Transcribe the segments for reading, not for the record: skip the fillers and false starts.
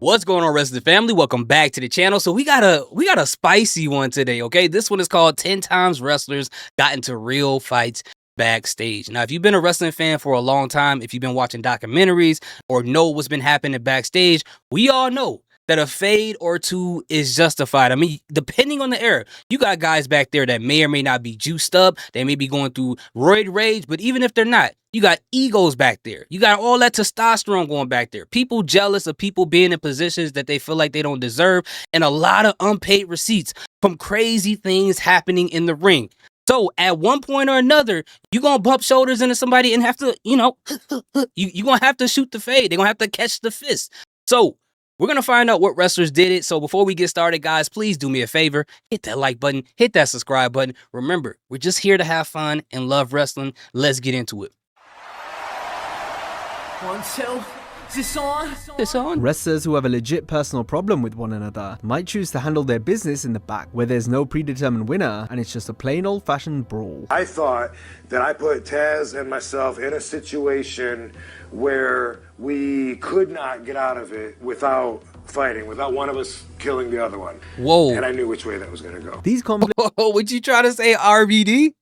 What's going on, wrestling family? Welcome back to the channel. So we got a spicy one today, okay? This one is called 10 times wrestlers got into real fights backstage. Now, if you've been a wrestling fan for a long time, if you've been watching documentaries or know what's been happening backstage, we all know that a fade or two is justified. I mean, depending on the era, you got guys back there that may or may not be juiced up. They may be going through roid rage, but even if they're not, you got egos back there. You got all that testosterone going back there. People jealous of people being in positions that they feel like they don't deserve, and a lot of unpaid receipts from crazy things happening in the ring. So at one point or another, you're going to bump shoulders into somebody and have to, you're going to have to shoot the fade. They're going to have to catch the fist. So we're going to find out what wrestlers did it. So before we get started, guys, please do me a favor. Hit that like button. Hit that subscribe button. Remember, we're just here to have fun and love wrestling. Let's get into it. 1, 2, is this on? Wrestlers who have a legit personal problem with one another might choose to handle their business in the back, where there's no predetermined winner and it's just a plain old-fashioned brawl. I thought that I put Taz and myself in a situation where we could not get out of it without fighting, without one of us killing the other one. Whoa. And I knew which way that was going to go. These conflicts What you trying to say, RVD?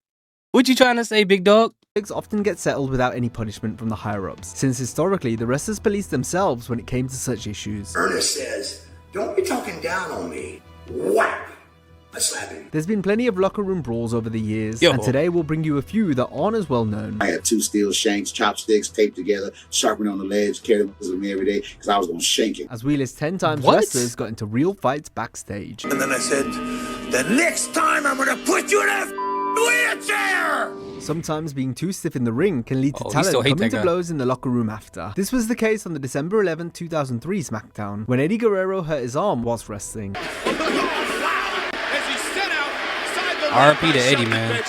What you trying to say, big dog? often get settled without any punishment from the higher-ups, since historically the wrestlers policed themselves when it came to such issues. Ernest says, "Don't be talking down on me." Whack! I slap him. There's been plenty of locker room brawls over the years, Yo. and today we'll bring you a few that aren't as well known. I had 2 steel shanks, chopsticks taped together, sharpened on the ledge, carried them with me every day because I was going to shank him. As we list 10 times What? wrestlers got into real fights backstage. And then I said, "The next time I'm going to put you in a wheelchair!" Sometimes being too stiff in the ring can lead to Oh, he still talent hate coming that to guy. blows in the locker room after. This was the case on the December 11, 2003 SmackDown, when Eddie Guerrero hurt his arm whilst wrestling. RP to Eddie, man.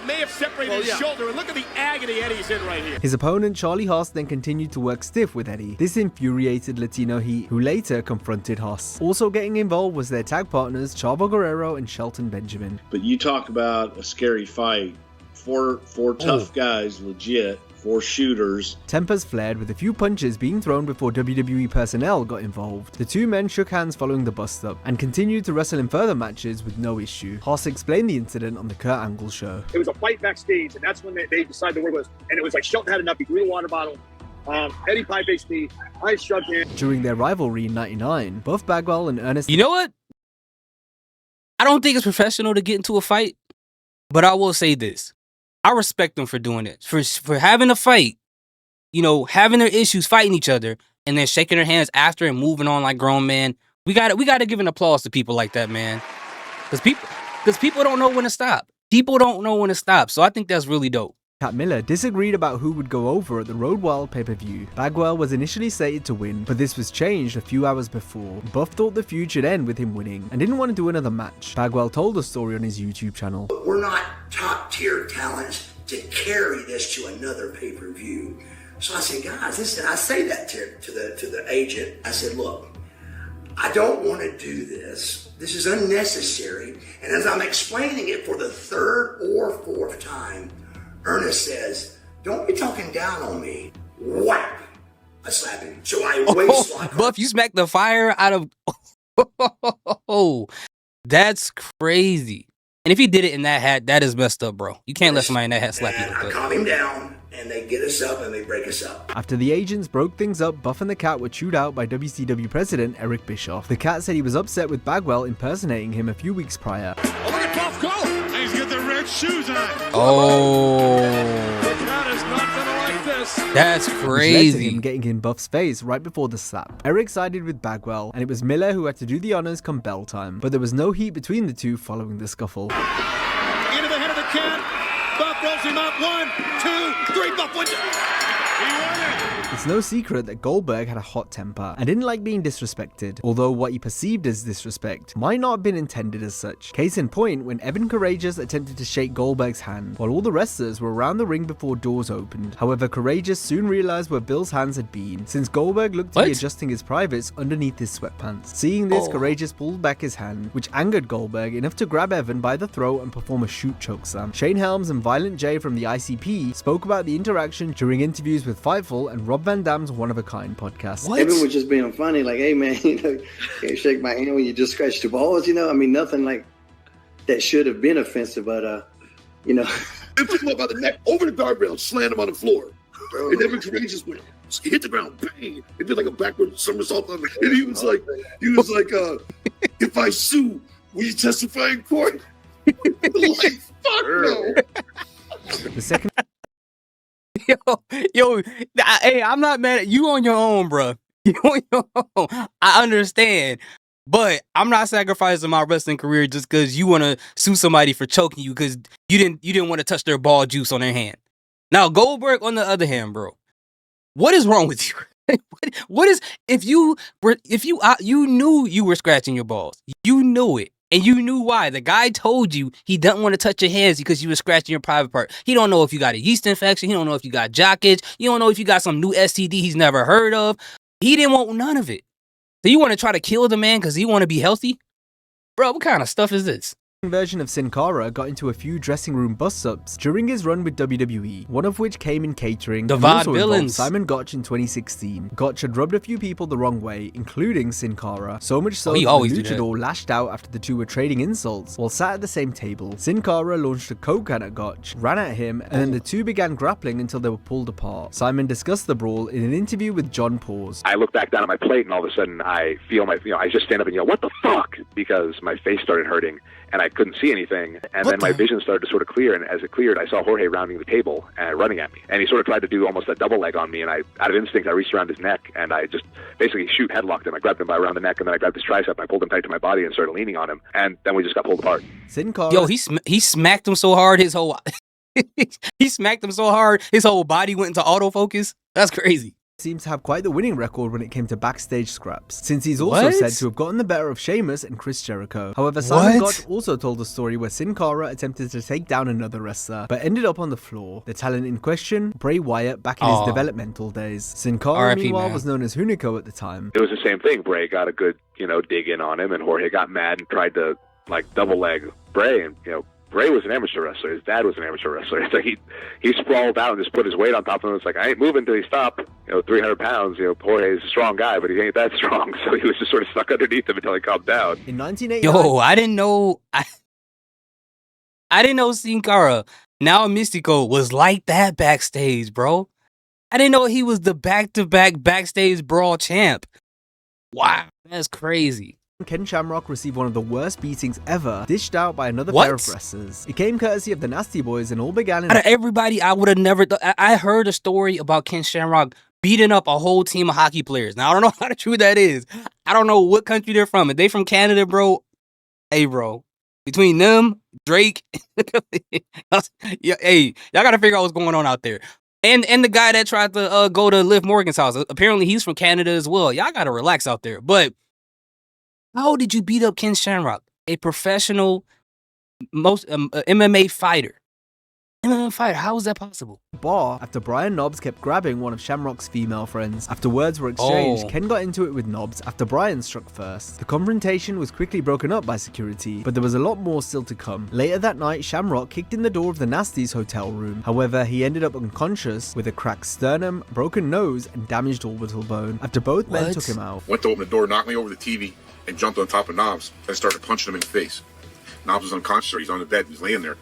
May have separated his shoulder, and look at the agony Eddie's in right here. His opponent, Charlie Haas, then continued to work stiff with Eddie. This infuriated Latino Heat, who later confronted Haas. Also getting involved was their tag partners, Chavo Guerrero and Shelton Benjamin. But you talk about a scary fight. Four tough guys, legit. 4 shooters. Tempers flared with a few punches being thrown before WWE personnel got involved. The two men shook hands following the bust-up and continued to wrestle in further matches with no issue. Haas explained the incident on the Kurt Angle show. It was a fight backstage, and that's when they decided the word was, and it was like Shelton had enough. He threw the water bottle. Eddie pie-based me. I shoved him. During their rivalry in '99, Buff Bagwell and Ernest... You know what? I don't think it's professional to get into a fight, but I will say this. I respect them for doing it, for having a fight, having their issues, fighting each other, and then shaking their hands after and moving on like grown men. We got to give an applause to people like that, man, because people don't know when to stop. People don't know when to stop, so I think that's really dope. Cat Miller disagreed about who would go over at the Road Wild pay-per-view. Bagwell was initially slated to win, but this was changed a few hours before. Buff thought the feud should end with him winning, and didn't want to do another match. Bagwell told the story on his YouTube channel. We're not top-tier talents to carry this to another pay-per-view. So I said, guys, listen, I say that to the agent. I said, look, I don't want to do this. This is unnecessary. And as I'm explaining it for the 3rd or 4th time, Ernest says, "Don't be talking down on me." Whack! I slap him. So I waist like Buff, you smacked the fire out of... Oh, that's crazy. And if he did it in that hat, that is messed up, bro. You can't let somebody in that hat slap you and like I that. calm him down, and they get us up and they break us up. After the agents broke things up, Buff and the Cat were chewed out by WCW president Eric Bischoff. The Cat said he was upset with Bagwell impersonating him a few weeks prior. Oh, look at Buff go! And he's got the red shoes on. Oh, That is not gonna like this. that's Which led to crazy. him getting in Buff's face right before the slap. Eric sided with Bagwell, and it was Miller who had to do the honors come bell time. But there was no heat between the two following the scuffle. Into the head of the cat. Buff rolls him up. 1, 2, 3. Buff wins it. He won it. It's no secret that Goldberg had a hot temper and didn't like being disrespected, although what he perceived as disrespect might not have been intended as such. Case in point, when Evan Courageous attempted to shake Goldberg's hand while all the wrestlers were around the ring before doors opened. However, Courageous soon realized where Bill's hands had been, since Goldberg looked to be What? adjusting his privates underneath his sweatpants. Seeing this, Courageous pulled back his hand, which angered Goldberg enough to grab Evan by the throat and perform a shoot chokeslam. Shane Helms and Violent J from the ICP spoke about the interaction during interviews interviews with Fightful and Rob Van Dam's One of a Kind podcast. What? Everyone was just being funny, like, hey man, can't shake my hand when you just scratched your balls, I mean, nothing like that should have been offensive, but Lift him up by the neck, over the guardrail, slam him on the floor. And Evan Courageous went, he hit the ground, bang. It did like a backward somersault on me. And he was like, if I sue, will you testify in court? Like, fuck no. The second Yo, hey, I'm not mad at you on your own, bro. You on your own. I understand. But I'm not sacrificing my wrestling career just because you want to sue somebody for choking you because you didn't want to touch their ball juice on their hand. Now, Goldberg, on the other hand, bro, what is wrong with you? What is if you knew you were scratching your balls, you knew it, and you knew why. The guy told you he doesn't want to touch your hands because you were scratching your private part. He don't know if you got a yeast infection. He don't know if you got jock itch. You don't know if you got some new STD he's never heard of. He didn't want none of it. So you want to try to kill the man because he want to be healthy? Bro, what kind of stuff is this? version of Sin Cara got into a few dressing room bust-ups during his run with WWE, one of which came in catering and also involved Simon Gotch in 2016. Gotch had rubbed a few people the wrong way, including Sin Cara, so much so that the Luchador lashed out after the two were trading insults while sat at the same table. Sin Cara launched a coke can at Gotch, ran at him, and then the two began grappling until they were pulled apart. Simon discussed the brawl in an interview with John Pause. I look back down at my plate and all of a sudden I feel my, I just stand up and yell, "What the fuck?" because my face started hurting and I couldn't see anything. And then my vision started to sort of clear, and as it cleared, I saw Jorge rounding the table and running at me. And he sort of tried to do almost a double leg on me, and I, out of instinct, I reached around his neck and I just basically headlocked him. I grabbed him by around the neck, and then I grabbed his tricep and I pulled him tight to my body and started leaning on him. And then we just got pulled apart. Sin Cara, yo, he smacked him so hard his whole he smacked him so hard his whole body went into autofocus. That's crazy. Seems to have quite the winning record when it came to backstage scraps, since he's also said to have gotten the better of Sheamus and Chris Jericho. However, Simon Gotch also told a story where Sin Cara attempted to take down another wrestler, but ended up on the floor. The talent in question, Bray Wyatt, back in his developmental days. Sin Cara, meanwhile, was known as Hunico at the time. It was the same thing. Bray got a good, dig in on him, and Jorge got mad and tried to, double leg Bray, and, Bray was an amateur wrestler. His dad was an amateur wrestler. It's like he sprawled out and just put his weight on top of him. It's like, I ain't moving until he stop. 300 pounds. Jorge's a strong guy, but he ain't that strong. So he was just sort of stuck underneath him until he calmed down. In 1989, yo, I didn't know Sin Cara, now Mystico, was like that backstage, bro. I didn't know he was the back-to-back backstage brawl champ. Wow, that's crazy. Ken Shamrock received one of the worst beatings ever, dished out by another pair of wrestlers. It came courtesy of the Nasty Boys and all began in... Out of everybody, I would have never... I heard a story about Ken Shamrock beating up a whole team of hockey players. Now, I don't know how true that is. I don't know what country they're from. If they from Canada, bro, hey, bro. Between them, Drake... hey, y'all got to figure out what's going on out there. And the guy that tried to go to Liv Morgan's house, apparently he's from Canada as well. Y'all got to relax out there. But... how did you beat up Ken Shamrock, a professional MMA fighter? MMA fighter, how is that possible? Bar after Brian Knobbs kept grabbing one of Shamrock's female friends. After words were exchanged, Ken got into it with Knobbs after Brian struck first. The confrontation was quickly broken up by security, but there was a lot more still to come. Later that night, Shamrock kicked in the door of the Nasty's hotel room. However, he ended up unconscious with a cracked sternum, broken nose, and damaged orbital bone after both men took him out. Went to open the door, knocked me over the TV, and jumped on top of Knobbs and started punching him in the face. Knobbs was unconscious, so he's on the bed, he's laying there.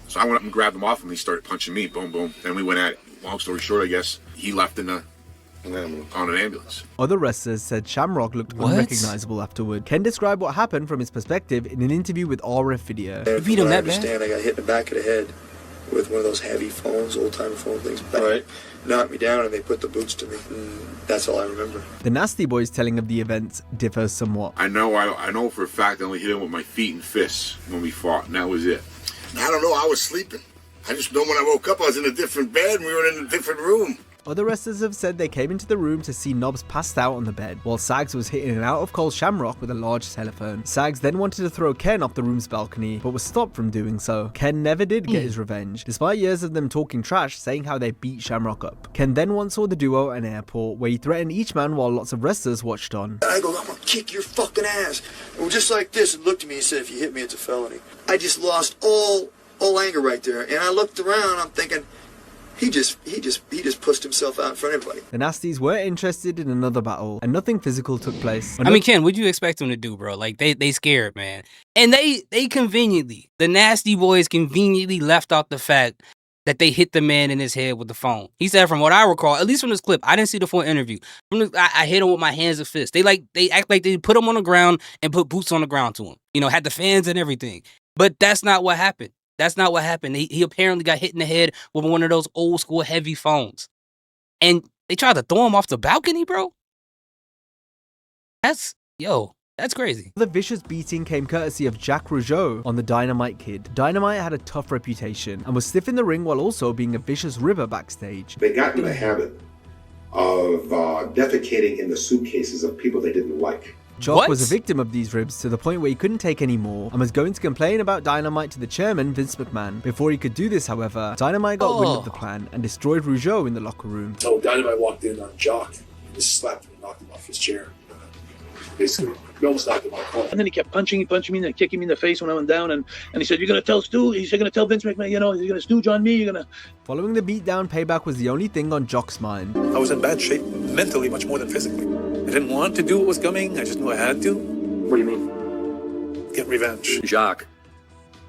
So I went up and grabbed him off him, and he started punching me, boom, boom. Then we went at it. Long story short, I guess, he left on an ambulance. Other wrestlers said Shamrock looked unrecognizable afterward. Ken described what happened from his perspective in an interview with RF Video. You beat him that bad? I got hit in the back of the head with one of those heavy phones, old-time phone things. Right. Knocked me down and they put the boots to me. That's all I remember. The Nasty Boys telling of the events differs somewhat. I know for a fact I only hit him with my feet and fists when we fought, and that was it. I don't know, I was sleeping. I just know when I woke up I was in a different bed and we were in a different room. Other wrestlers have said they came into the room to see Knobbs passed out on the bed, while Sags was hitting an out-of-cold Shamrock with a large telephone. Sags then wanted to throw Ken off the room's balcony, but was stopped from doing so. Ken never did get his revenge, despite years of them talking trash, saying how they beat Shamrock up. Ken then once saw the duo at an airport, where he threatened each man while lots of wrestlers watched on. I go, I'm gonna kick your fucking ass. And just like this, and looked at me and said, if you hit me, it's a felony. I just lost all anger right there. And I looked around, I'm thinking, He just pushed himself out in front of everybody. The Nasties were interested in another battle, and nothing physical took place. I mean, Ken, what'd you expect them to do, bro? Like, they scared, man. And they conveniently, the Nasty Boys conveniently left out the fact that they hit the man in his head with the phone. He said, from what I recall, at least from this clip, I didn't see the full interview. I hit him with my hands and fists. They act like they put him on the ground and put boots on the ground to him. You know, had the fans and everything. But that's not what happened. That's not what happened. He apparently got hit in the head with one of those old school heavy phones. And they tried to throw him off the balcony, bro. That's crazy. The vicious beating came courtesy of Jack Rougeau on the Dynamite Kid. Dynamite had a tough reputation and was stiff in the ring while also being a vicious ribber backstage. They got in the habit of defecating in the suitcases of people they didn't like. Jock was a victim of these ribs to the point where he couldn't take any more and was going to complain about Dynamite to the chairman, Vince McMahon. Before he could do this, however, Dynamite got wind of the plan and destroyed Rougeau in the locker room. So Dynamite walked in on Jock and just slapped him and knocked him off his chair. Basically, he almost knocked him off. And then he kept punching me and kicking me in the face when I went down. And he said, "You're going to tell Stu? You're going to tell Vince McMahon, you know, you're going to stooge on me? You're going to..." Following the beatdown, payback was the only thing on Jock's mind. I was in bad shape mentally, much more than physically. I didn't want to do what was coming. I just knew I had to. What do you mean? Get revenge. Jock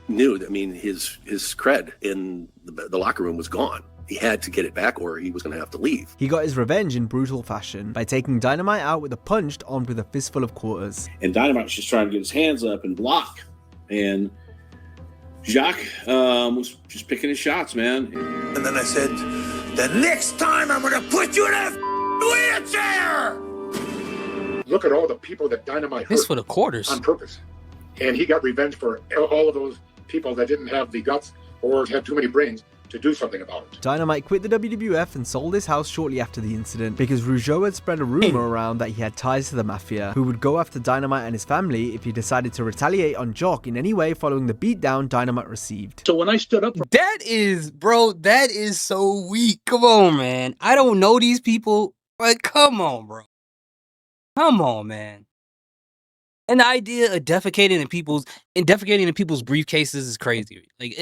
knew, I mean, his cred in the locker room was gone. He had to get it back or he was going to have to leave. He got his revenge in brutal fashion by taking Dynamite out with a punch armed with a fistful of quarters. And Dynamite was just trying to get his hands up and block. And Jock was just picking his shots, man. And then I said, "The next time I'm going to put you in a wheelchair!" Look at all the people that Dynamite hurt. This for the quarters. On purpose. And he got revenge for all of those people that didn't have the guts or had too many brains to do something about it. Dynamite quit the WWF and sold his house shortly after the incident because Rougeau had spread a rumor around that he had ties to the Mafia, who would go after Dynamite and his family if he decided to retaliate on Jock in any way following the beatdown Dynamite received. So when I stood up... That is so weak. Come on, man. I don't know these people, but come on, bro. Come on, man. And the idea of defecating in people's briefcases is crazy. Like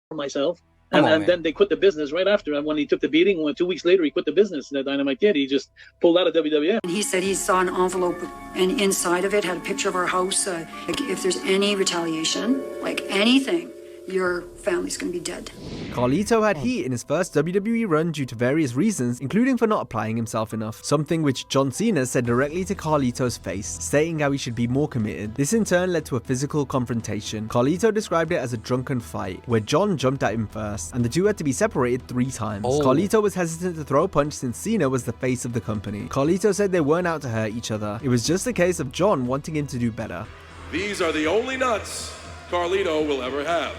for myself. And then they quit the business right after. And when he took the beating, 2 weeks later, he quit the business. That Dynamite did. He just pulled out of WWF. He said he saw an envelope, and inside of it had a picture of our house. Like, if there's any retaliation, like anything, your family's gonna be dead. Carlito had heat in his first WWE run due to various reasons, including for not applying himself enough, something which John Cena said directly to Carlito's face, stating how he should be more committed. This in turn led to a physical confrontation. Carlito described it as a drunken fight, where John jumped at him first, and the two had to be separated 3 times. Carlito was hesitant to throw a punch since Cena was the face of the company. Carlito said they weren't out to hurt each other. It was just a case of John wanting him to do better. These are the only nuts Carlito will ever have.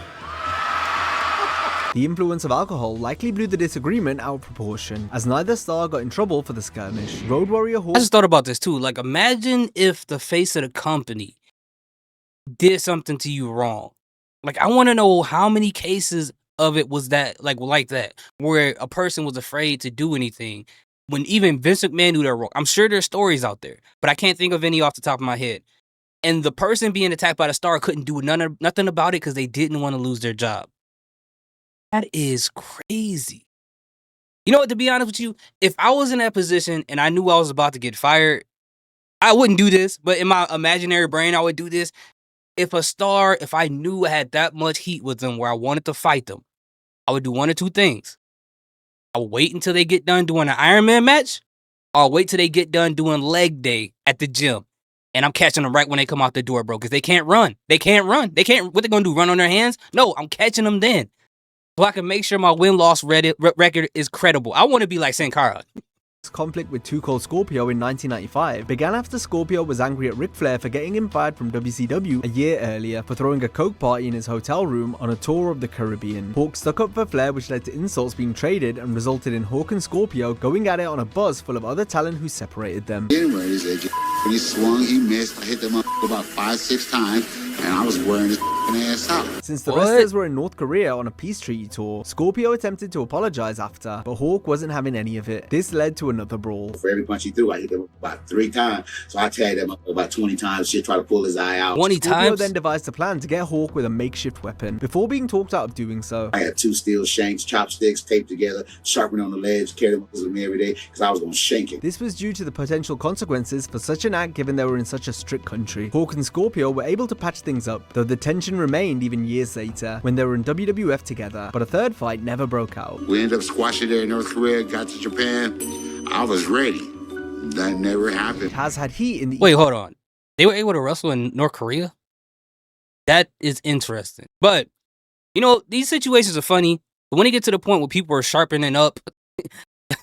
The influence of alcohol likely blew the disagreement out of proportion, as neither star got in trouble for the skirmish. Road Warrior Hall... I just thought about this too. Like, imagine if the face of the company did something to you wrong. Like, I want to know how many cases of it was that, like that, where a person was afraid to do anything when even Vince McMahon knew they're wrong. I'm sure there's stories out there, but I can't think of any off the top of my head. And the person being attacked by the star couldn't do nothing about it because they didn't want to lose their job. That is crazy. You know what, to be honest with you, if I was in that position and I knew I was about to get fired, I wouldn't do this, but in my imaginary brain, I would do this. If I knew I had that much heat with them where I wanted to fight them, I would do one or two things. I would wait until they get done doing an Iron Man match, or I'll wait till they get done doing leg day at the gym. And I'm catching them right when they come out the door, bro, because they can't run. What they going to do, run on their hands? No, I'm catching them then. So I can make sure my win-loss record is credible. I want to be like Sin Cara. Conflict with Too Cold Scorpio in 1995 began after Scorpio was angry at Ric Flair for getting him fired from WCW a year earlier for throwing a coke party in his hotel room on a tour of the Caribbean. Hawk stuck up for Flair, which led to insults being traded and resulted in Hawk and Scorpio going at it on a bus full of other talent who separated them. Anyways, when he swung, he missed. I hit them up about 5-6 times, and I was wearing his ass out. Since the wrestlers were in North Korea on a peace treaty tour, Scorpio attempted to apologize after, but Hawk wasn't having any of it. This led to another brawl. For every punch he threw, I hit him about 3 times. So I tagged him about 20 times, shit, try to pull his eye out. 20 Scorpio then devised a plan to get Hawk with a makeshift weapon, before being talked out of doing so. I had 2 steel shanks, chopsticks, taped together, sharpened on the ledge, carried them with me every day, because I was going to shank it. This was due to the potential consequences for such an act given they were in such a strict country. Hawk and Scorpio were able to patch things up, though the tension remained even years later, when they were in WWF together, but a third fight never broke out. We ended up squashing there in North Korea, got to Japan. I was ready. That never happened. Taz had heat in the... Wait, hold on. They were able to wrestle in North Korea? That is interesting. But, you know, these situations are funny, but when it gets to the point where people are sharpening up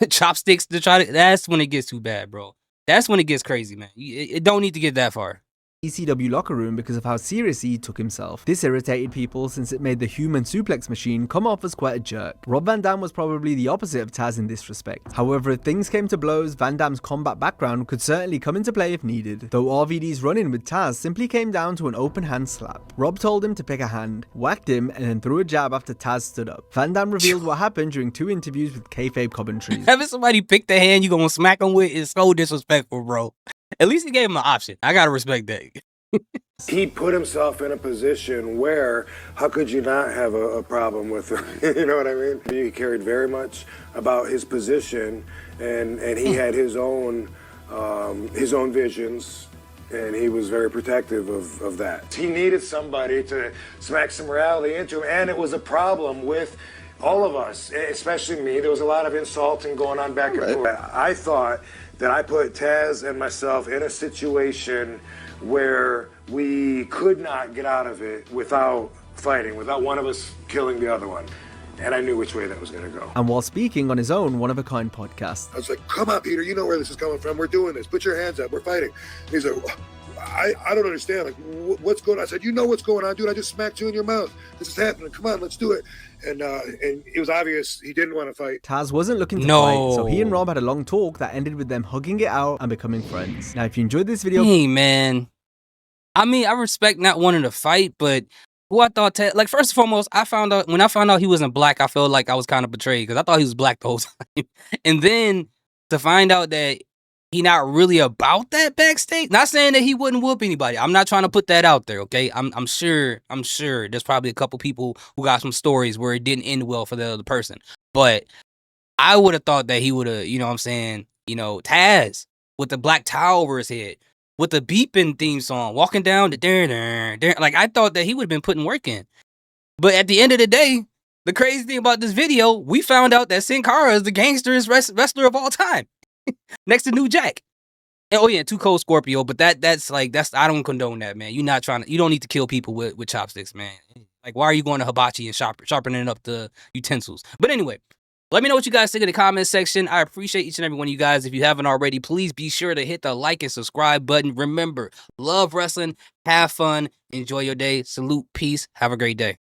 chopsticks to try to... That's when it gets too bad, bro. That's when it gets crazy, man. It don't need to get that far. ECW locker room because of how seriously he took himself. This irritated people since it made the human suplex machine come off as quite a jerk. Rob Van Dam was probably the opposite of Taz in this respect. However, if things came to blows, Van Dam's combat background could certainly come into play if needed, though RVD's run-in with Taz simply came down to an open hand slap. Rob told him to pick a hand, whacked him, and then threw a jab after Taz stood up. Van Dam revealed what happened during 2 interviews with kayfabe commentaries. Having somebody pick the hand you gonna smack him with is so disrespectful, bro. At least he gave him an option. I gotta respect that. He put himself in a position where, how could you not have a problem with him? You know what I mean? He cared very much about his position, and he had his own visions, and he was very protective of that. He needed somebody to smack some reality into him, and it was a problem with all of us, especially me. There was a lot of insulting going on back and forth. I thought that I put Taz and myself in a situation where we could not get out of it without fighting, without one of us killing the other one. And I knew which way that was going to go. And while speaking on his own one-of-a-kind podcast, I was like, come on, Peter, you know where this is coming from. We're doing this. Put your hands up. We're fighting. And he's like, I don't understand. Like, what's going on? I said, you know what's going on, dude. I just smacked you in your mouth. This is happening. Come on, let's do it. And it was obvious he didn't want to fight. Taz wasn't looking to fight, so he and Rob had a long talk that ended with them hugging it out and becoming friends. Now, if you enjoyed this video... Hey, man. I mean, I respect not wanting to fight, but who I thought... Like, first and foremost, when I found out he wasn't black, I felt like I was kind of betrayed, because I thought he was black the whole time. And then to find out that he not really about that backstage. Not saying that he wouldn't whoop anybody. I'm not trying to put that out there, okay? I'm sure there's probably a couple people who got some stories where it didn't end well for the other person. But I would have thought that he would have, you know what I'm saying, you know, Taz with the black towel over his head, with the beeping theme song, walking down the like, I thought that he would have been putting work in. But at the end of the day, the crazy thing about this video, we found out that Sin Cara is the gangsterest wrestler of all time. Next to New Jack. And, oh yeah, Too Cold Scorpio, but that's I don't condone that, man. You don't need to kill people with chopsticks, man. Like, why are you going to hibachi and sharpening up the utensils? But anyway, let me know what you guys think in the comment section. I appreciate each and every one of you guys. If you haven't already, please be sure to hit the like and subscribe button. Remember, love wrestling, have fun, enjoy your day. Salute, peace, have a great day.